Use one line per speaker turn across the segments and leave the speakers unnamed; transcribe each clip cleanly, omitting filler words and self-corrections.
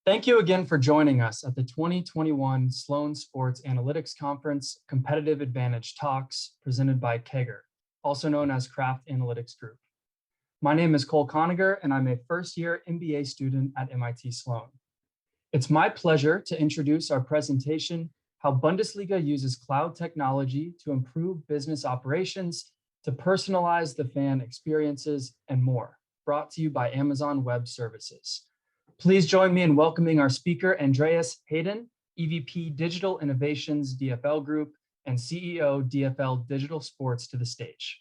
Thank you again for joining us at the 2021 Sloan Sports Analytics Conference Competitive Advantage Talks presented by Kager, also known as Kraft Analytics Group. My name is Cole Coniger, and I'm a first-year MBA student at MIT Sloan. It's my pleasure to introduce our presentation, How Bundesliga Uses Cloud Technology to Improve Business Operations, to Personalize the Fan Experiences, and more, brought to you by Amazon Web Services. Please join me in welcoming our speaker, Andreas Hayden, EVP Digital Innovations DFL Group and CEO DFL Digital Sports, to the stage.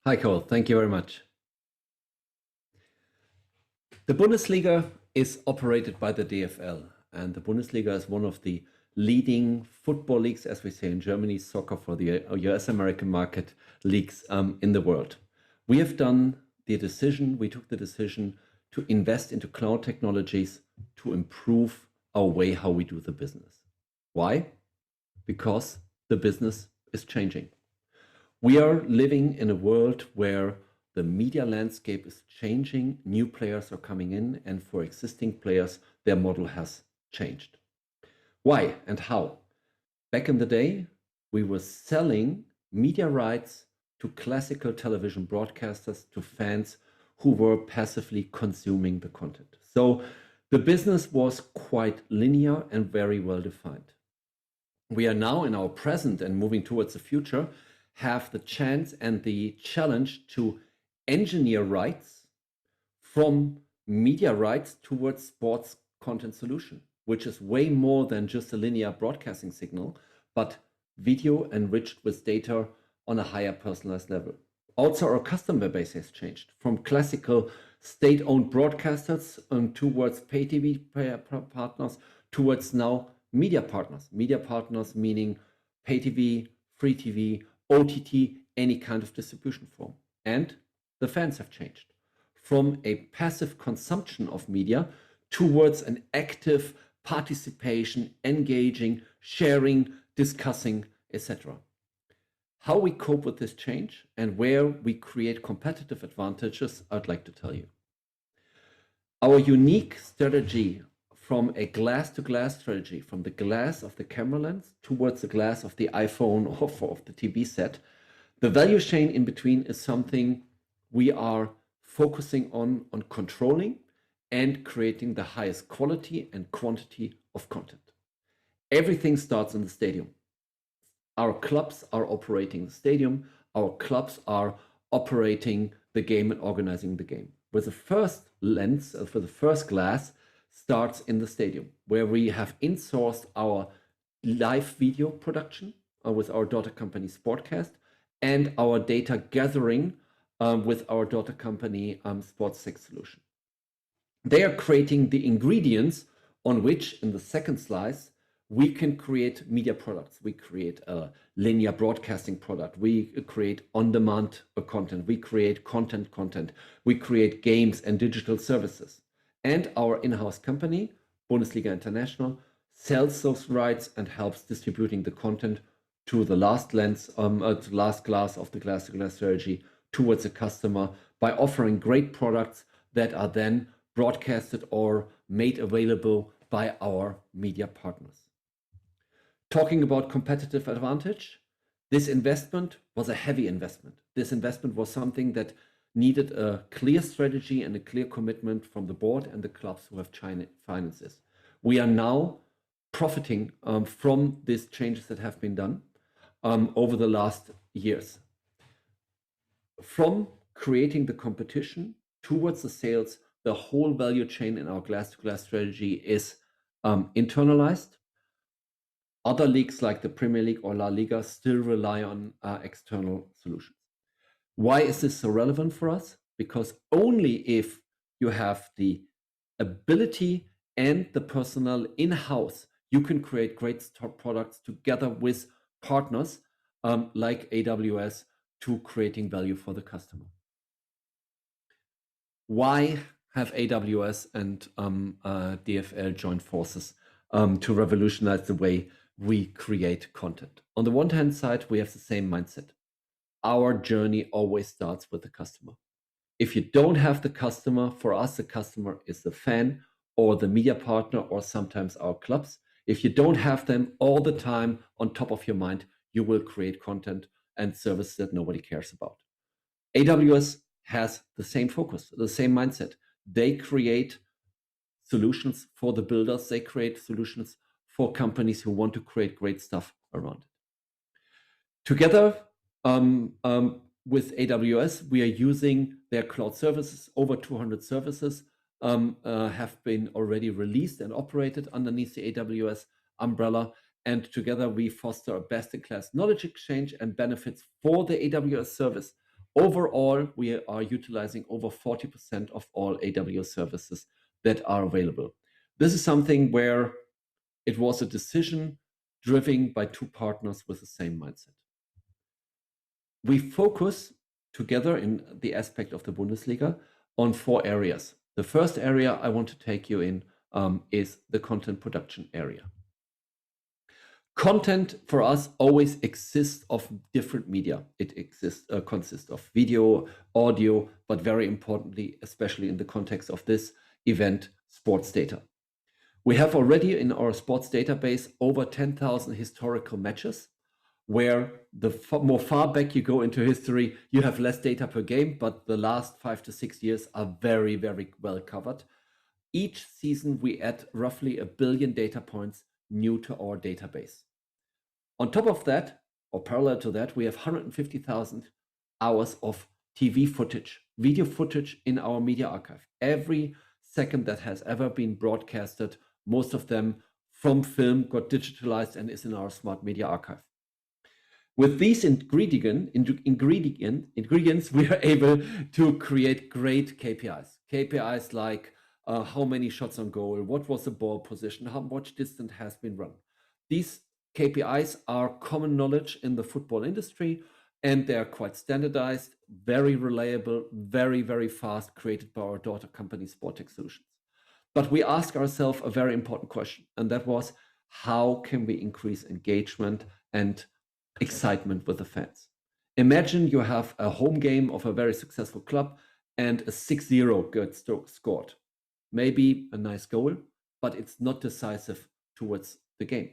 Hi, Cole. Thank you very much. The Bundesliga is operated by the DFL, and the Bundesliga is one of the leading football leagues, as we say in Germany, soccer for the US American market leagues in the world. We took the decision to invest into cloud technologies to improve our way how we do the business. Why? Because the business is changing. We are living in a world where the media landscape is changing, new players are coming in, and for existing players, their model has changed. Why and how? Back in the day, we were selling media rights to classical television broadcasters, to fans who were passively consuming the content. So the business was quite linear and very well defined. We are now in our present and moving towards the future, have the chance and the challenge to engineer rights from media rights towards sports content solution, which is way more than just a linear broadcasting signal, but video enriched with data on a higher personalized level. Also, our customer base has changed from classical state-owned broadcasters towards pay TV partners, towards now media partners. Media partners meaning pay TV, free TV, OTT, any kind of distribution form. And the fans have changed from a passive consumption of media towards an active participation, engaging, sharing, discussing, etc. How we cope with this change and where we create competitive advantages, I'd like to tell you. Our unique strategy from a glass-to-glass strategy, from the glass of the camera lens towards the glass of the iPhone or of the TV set, the value chain in between is something we are focusing on controlling and creating the highest quality and quantity of content. Everything starts in the stadium. Our clubs are operating the stadium. Our clubs are operating the game and organizing the game. With the first lens, for the first glass, starts in the stadium, where we have insourced our live video production with our daughter company Sportcast and our data gathering with our daughter company SSAC21 solution. They are creating the ingredients on which, in the second slice, we can create media products. We create a linear broadcasting product. We create on-demand content. We create content. We create games and digital services. And our in-house company, Bundesliga International, sells those rights and helps distributing the content to the last lens, to last glass of the glass-to-glass strategy towards the customer by offering great products that are then broadcasted or made available by our media partners. Talking about competitive advantage, this investment was a heavy investment. This investment was something that needed a clear strategy and a clear commitment from the board and the clubs who have finances. We are now profiting from these changes that have been done over the last years. From creating the competition towards the sales, the whole value chain in our glass-to-glass strategy is internalized. Other leagues like the Premier League or La Liga still rely on external solutions. Why is this so relevant for us? Because only if you have the ability and the personnel in-house, you can create great products together with partners like AWS to creating value for the customer. Why have AWS and DFL joined forces to revolutionize the way we create content? On the one hand side, we have the same mindset. Our journey always starts with the customer. If you don't have the customer, for us, the customer is the fan or the media partner or sometimes our clubs. If you don't have them all the time on top of your mind, you will create content and services that nobody cares about. AWS has the same focus, the same mindset. They create solutions for the builders. They create solutions for companies who want to create great stuff around it. Together with AWS, we are using their cloud services. Over 200 services have been already released and operated underneath the AWS umbrella. And together we foster a best-in-class knowledge exchange and benefits for the AWS service. Overall, we are utilizing over 40% of all AWS services that are available. This is something where it was a decision driven by two partners with the same mindset. We focus together in the aspect of the Bundesliga on 4 areas. The first area I want to take you in is the content production area. Content for us always exists of different media. It consists of video, audio, but very importantly, especially in the context of this event, sports data. We have already in our sports database over 10,000 historical matches, where the more far back you go into history, you have less data per game, but the last 5 to 6 years are very, very well covered. Each season, we add roughly 1 billion data points new to our database. On top of that, or parallel to that, we have 150,000 hours of TV footage, video footage in our media archive. Every second that has ever been broadcasted, most of them from film, got digitalized and is in our smart media archive. With these ingredients, we are able to create great KPIs. KPIs like how many shots on goal, what was the ball position, how much distance has been run. These KPIs are common knowledge in the football industry, and they are quite standardized, very reliable, very, very fast, created by our daughter company, Sportech Solutions. But we ask ourselves a very important question, and that was, how can we increase engagement and excitement with the fans? Imagine you have a home game of a very successful club and a 6-0 gets scored. Maybe a nice goal, but it's not decisive towards the game.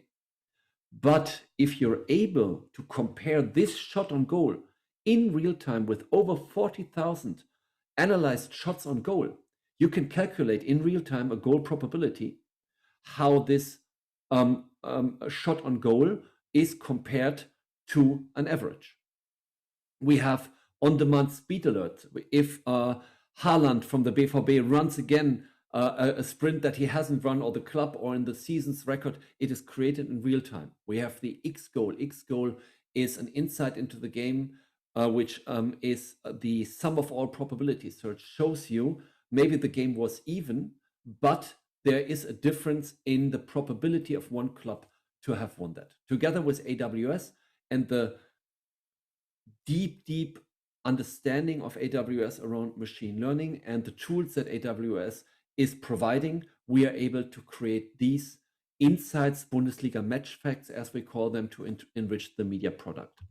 But if you're able to compare this shot on goal in real time with over 40,000 analyzed shots on goal, you can calculate in real time a goal probability, how this shot on goal is compared to an average. We have on-demand speed alert. If Haaland from the BVB runs again a sprint that he hasn't run, or the club, or in the season's record, it is created in real time. We have the X goal. X goal is an insight into the game, which is the sum of all probabilities. So it shows you maybe the game was even, but there is a difference in the probability of one club to have won that. Together with AWS and the deep understanding of AWS around machine learning and the tools that AWS is providing, we are able to create these insights, Bundesliga match facts, as we call them, to enrich the media product.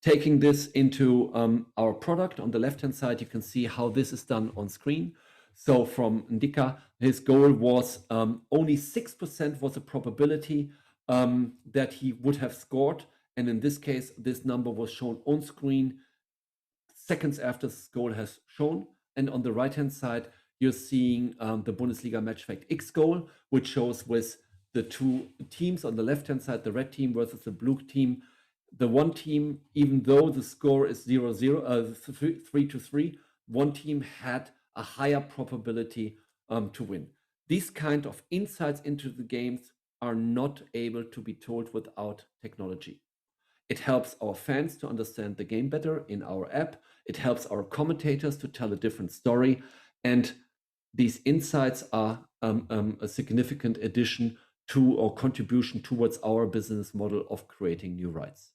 Taking this into our product, on the left-hand side, you can see how this is done on screen. So from Ndika, his goal was only 6% was a probability that he would have scored. And in this case, this number was shown on screen seconds after this goal has shown. And on the right-hand side, you're seeing the Bundesliga match fact X goal, which shows with the two teams on the left-hand side, the red team versus the blue team. The one team, even though the score is 3-3, one team had a higher probability to win. These kind of insights into the games are not able to be told without technology. It helps our fans to understand the game better in our app. It helps our commentators to tell a different story. And these insights are a significant addition to or contribution towards our business model of creating new rights.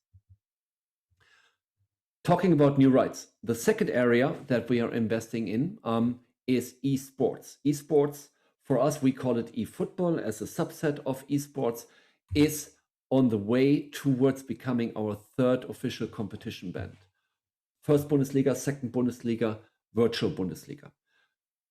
Talking about new rights, the second area that we are investing in is esports. Esports, for us, we call it eFootball as a subset of esports, is on the way towards becoming our third official competition band. First Bundesliga, second Bundesliga, virtual Bundesliga.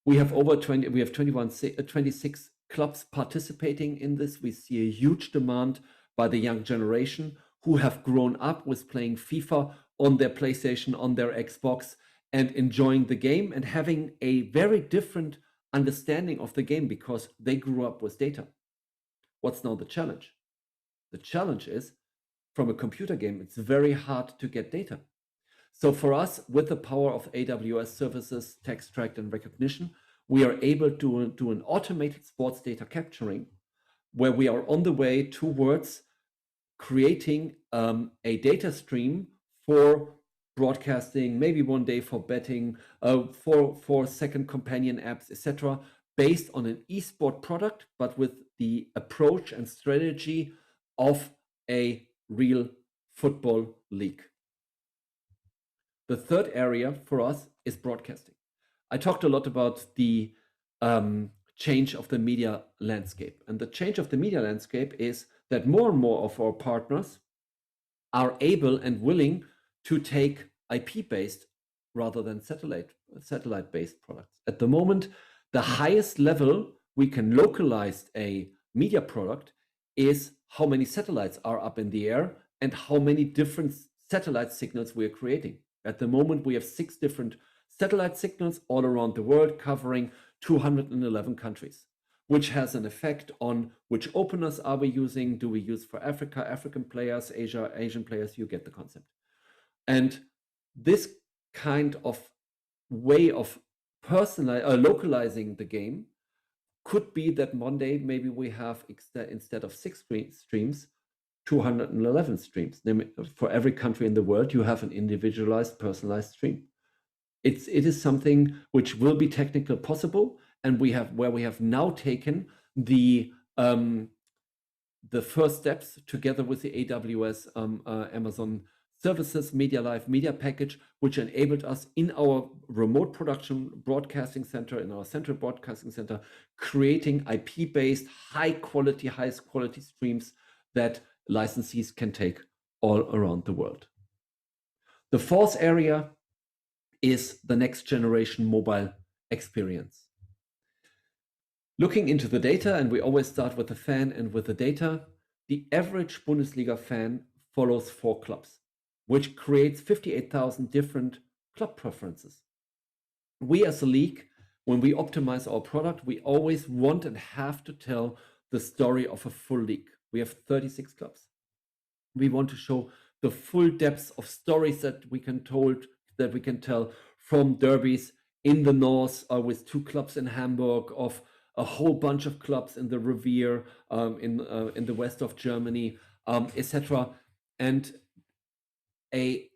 We have over 20, we have 26 clubs participating in this. We see a huge demand by the young generation who have grown up with playing FIFA on their PlayStation, on their Xbox, and enjoying the game and having a very different understanding of the game because they grew up with data. What's now the challenge? The challenge is, from a computer game, it's very hard to get data. So for us, with the power of AWS services, text extract and recognition, we are able to do an automated sports data capturing where we are on the way towards creating a data stream for broadcasting, maybe one day for betting, for second companion apps, etc., based on an esport product, but with the approach and strategy of a real football league. The third area for us is broadcasting. I talked a lot about the change of the media landscape. And the change of the media landscape is that more and more of our partners are able and willing to take IP-based rather than satellite-based products. At the moment, the highest level we can localize a media product is how many satellites are up in the air and how many different satellite signals we are creating. At the moment, we have 6 different satellite signals all around the world covering 211 countries, which has an effect on which openers are we using. Do we use for Africa, African players, Asia, Asian players? You get the concept. And this kind of way of localizing the game could be that one day maybe we have, instead of 6 streams, 211 streams. For every country in the world, you have an individualized, personalized stream. It is something which will be technically possible, and we have now taken the first steps together with the AWS Amazon Services Media Live Media Package, which enabled us in our remote production broadcasting center, in our central broadcasting center, creating IP-based, highest quality streams that licensees can take all around the world. The fourth area is the next generation mobile experience. Looking into the data, and we always start with the fan and with the data, the average Bundesliga fan follows 4 clubs, which creates 58,000 different club preferences. We as a league, when we optimize our product, we always want and have to tell the story of a full league. We have 36 clubs. We want to show the full depth of stories that we can tell from derbies in the north with 2 clubs in Hamburg, of a whole bunch of clubs in the Revier, in the west of Germany, etc. And a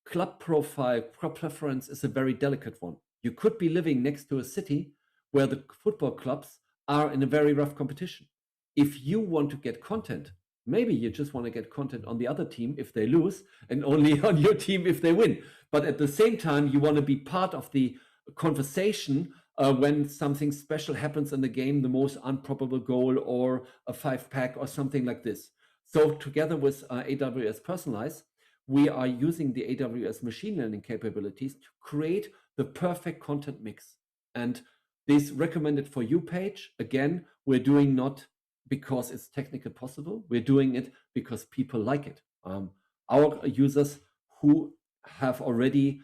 club profile, club preference is a very delicate one. You could be living next to a city where the football clubs are in a very rough competition. If you want to get content, maybe you just want to get content on the other team if they lose and only on your team if they win. But at the same time, you want to be part of the conversation when something special happens in the game, the most improbable goal or a 5-pack or something like this. So together with AWS Personalize, we are using the AWS machine learning capabilities to create the perfect content mix. And this recommended for you page, again, we're doing not because it's technically possible. We're doing it because people like it. Our users who have already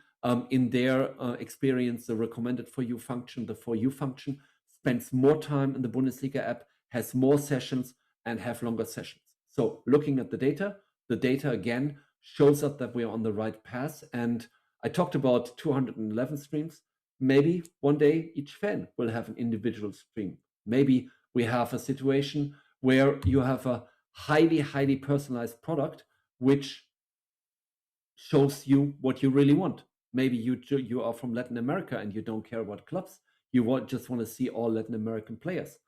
in their experience the recommended for you function, the for you function, spends more time in the Bundesliga app, has more sessions and have longer sessions. So looking at the data again shows us that we are on the right path. And I talked about 211 streams. Maybe one day each fan will have an individual stream. Maybe we have a situation where you have a highly personalized product which shows you what you really want. Maybe you are from Latin America and you don't care about clubs. You just want to see all Latin American players.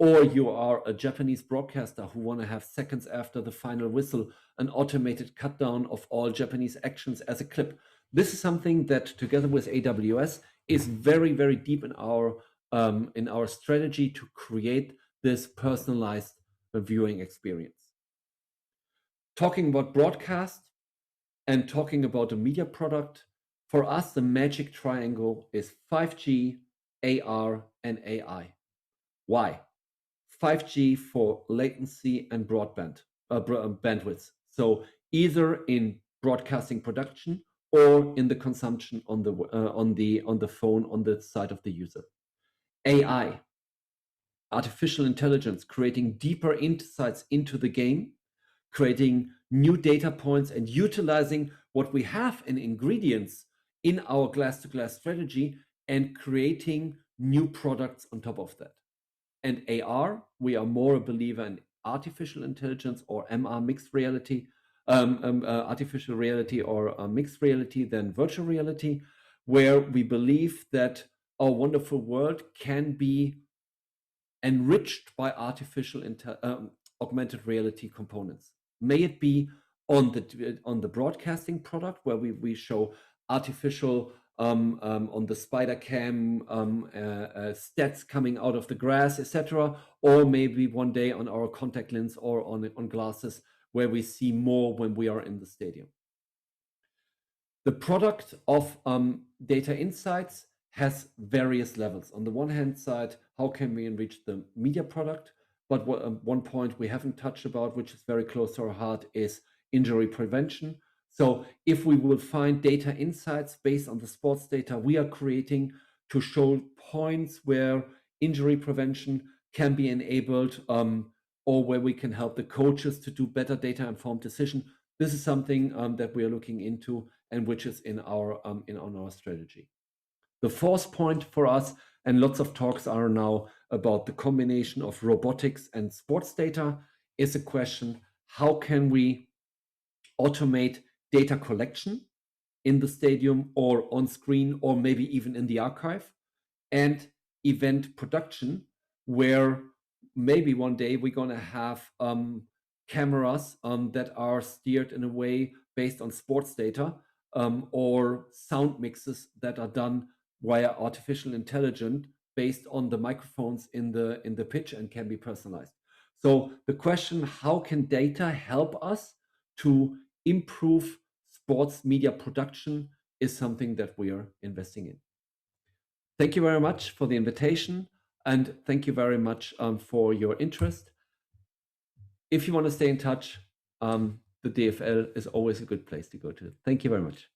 Or you are a Japanese broadcaster who want to have seconds after the final whistle an automated cut down of all Japanese actions as a clip. This is something that together with AWS is very deep in our strategy to create this personalized viewing experience. Talking about broadcast and talking about a media product, for us the magic triangle is 5G, AR, and AI. Why? 5G for latency and broadband bandwidth. So either in broadcasting production or in the consumption on the phone on the side of the user. AI, artificial intelligence, creating deeper insights into the game, creating new data points and utilizing what we have in ingredients in our glass-to-glass strategy and creating new products on top of that. And AR, we are more a believer in artificial intelligence or MR mixed reality, artificial reality or mixed reality than virtual reality, where we believe that our wonderful world can be enriched by artificial augmented reality components. May it be on the broadcasting product where we show artificial on the spider cam stats coming out of the grass, etc., or maybe one day on our contact lens or on glasses where we see more when we are in the stadium. The product of data insights has various levels. On the one hand side, how can we enrich the media product? But one point we haven't touched about, which is very close to our heart, is injury prevention. So if we will find data insights based on the sports data we are creating to show points where injury prevention can be enabled, or where we can help the coaches to do better data-informed decision, this is something that we are looking into and which is in our strategy. The fourth point for us, and lots of talks are now about the combination of robotics and sports data, is a question: how can we automate data collection in the stadium or on screen or maybe even in the archive, and event production, where maybe one day we're going to have cameras that are steered in a way based on sports data, or sound mixes that are done via artificial intelligence based on the microphones in the pitch and can be personalized. So the question, how can data help us to improve sports media production, is something that we are investing in. Thank you very much for the invitation, and thank you very much for your interest. If you want to stay in touch, the DFL is always a good place to go to. Thank you very much.